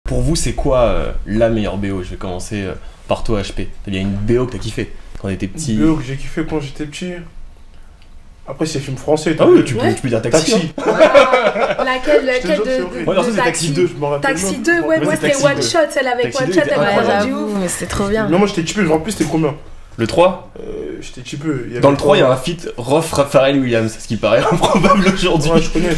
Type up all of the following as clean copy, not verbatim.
Pour vous, c'est quoi la meilleure BO? Je vais commencer par toi, HP. Il y a une BO que t'as kiffé quand t'étais petit. Une BO que j'ai kiffé quand j'étais petit. Après, c'est film français. Ah oui, tu peux dire Taxi. Taxi. Laquelle Ouais, non, ça c'est Taxi 2. Je me rappelle. Taxi 2, ouais, moi c'est c'était Taxi One 2. Shot, celle avec Taxi One 2 Shot, était elle m'a incroyable. rendu ouf. Mais c'était trop bien. Non, moi j'étais typé, je me rappelle, c'était combien? Le 3 J'étais typé. Il y avait Dans le 3, il y a quoi un feat Rof Pharrell Williams, ce qui paraît improbable aujourd'hui. Ouais, je connais ce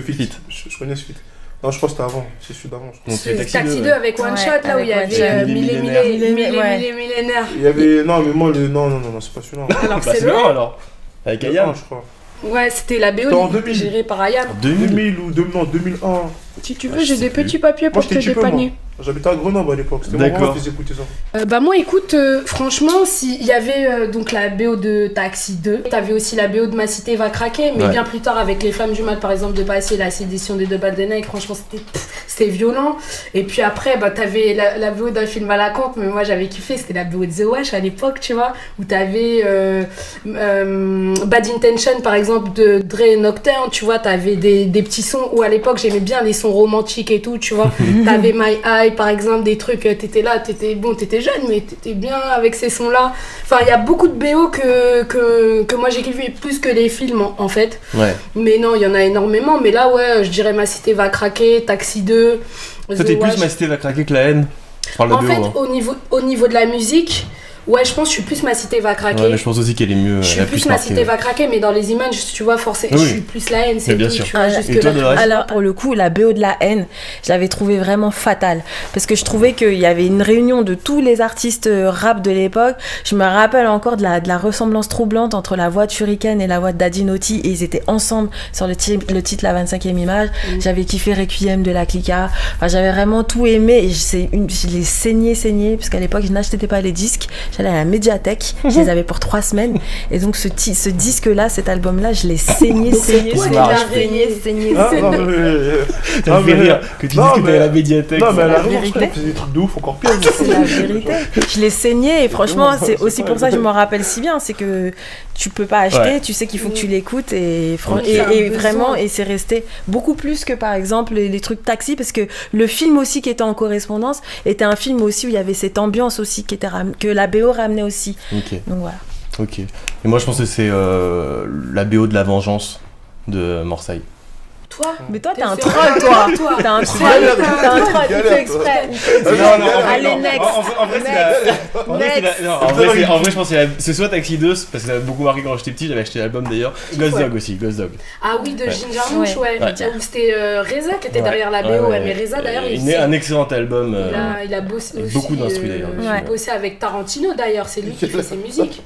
feat. Je connais ce feat. Non, je crois que c'était avant. C'est celui d'avant. Donc, C'est Taxi Taxi 2, 2 avec One Ouais, Shot, là où avec il y One avait Shot. millénaires. Il y avait. Non, mais moi, non, c'est pas celui-là. Alors Bah, c'est c'est le le 1 alors. Avec Ayam. Je crois. Ouais, c'était la C'était en BO 2000. gérée par Ayam. 2000 ou 2001. Si tu Ah, veux, je j'ai sais des plus. petits papiers Moi, pour te j'étais typé, moi. dépanner. J'habitais à Grenoble à l'époque. C'était mon D'accord. grand qui faisait écouter ça. Bah moi écoute, franchement, s'il y avait donc la BO de Taxi 2, t'avais aussi la BO de Ma Cité va craquer, mais Ouais. bien plus tard avec Les Femmes du Mal par exemple de passer la sédition des deux balles de Nike, franchement c'était violent. Et puis après bah t'avais la BO d'un film à la camp, mais moi j'avais kiffé, c'était la BO de The Wash à l'époque, tu vois, où t'avais Bad Intention par exemple de Dre et Nocturne, tu vois, t'avais des petits sons où à l'époque j'aimais bien les sons romantiques et tout, tu vois. T'avais My Eye par exemple, des trucs, t'étais là, t'étais jeune, mais t'étais bien avec ces sons-là. Enfin, il y a beaucoup de BO que moi j'ai kiffé plus que les films en fait. Ouais. Mais non, il y en a énormément. Mais là, ouais, je dirais Ma Cité va craquer, Taxi 2. Toi, The t'es Wash. plus Ma Cité va craquer que la haine. Je parle de En BO. fait, hein. au niveau de la musique, ouais, je pense que je suis plus Ma Cité va craquer. Ouais, mais je pense aussi qu'elle est mieux. Je suis elle a plus plus Ma marqué. Cité va craquer, mais dans les images, tu vois, forcément, Oui. je suis plus la haine, c'est Mais bien tout, sûr. tu vois, Ah, jusque et toi, là. de reste Alors pour le coup, la BO de la haine, je l'avais trouvée vraiment fatale parce que je trouvais qu'il y avait une réunion de tous les artistes rap de l'époque. Je me rappelle encore de la ressemblance troublante entre la voix de Shuriken et la voix de Daddy Naughty, et ils étaient ensemble sur le titre La 25e image. J'avais kiffé Requiem de la Clica. Enfin, j'avais vraiment tout aimé et je les saignais parce qu'à l'époque je n'achetais pas les disques. J'allais à la médiathèque, je les avais pour 3 semaines, et donc ce disque-là, cet album-là, je l'ai saigné. Ah, non, mais. Ça me fait rire que tu dis que t'es à la médiathèque. Non, mais elle la a raison, vérité. je faisait des trucs de ouf, encore pire. C'est la vérité. Je l'ai saigné et franchement, c'est c'est aussi pas pour ça que je vrai. me rappelle si bien. C'est que tu peux pas acheter, Ouais. tu sais qu'il faut que tu l'écoutes et, C'est un besoin. vraiment, et c'est resté beaucoup plus que par exemple les trucs Taxi, parce que le film aussi qui était en correspondance était un film aussi où il y avait cette ambiance aussi qui était que la BO ramenait aussi. Ok, Donc voilà. ok. Et moi, je pense que c'est la BO de La Vengeance de Marseille. Toi Mais toi, t'es un C'est troll, vrai, toi. T'es un troll, galère, t'es un troll, il galère, fait exprès. Allez, next. En vrai, je pense que c'est soit Taxi 2, parce que ça m'a beaucoup marqué quand j'étais petit, j'avais acheté l'album d'ailleurs. Ghost Dog aussi, Ghost Dog. Ah oui, de Ouais. Ginger Munch, ouais. Ouais. Où c'était Reza qui était derrière la BO, ouais, mais Reza d'ailleurs, un excellent album. il a bossé avec aussi. beaucoup d'instru, d'ailleurs, Il dessus, a bossé avec Tarantino d'ailleurs, c'est lui qui fait ses musiques.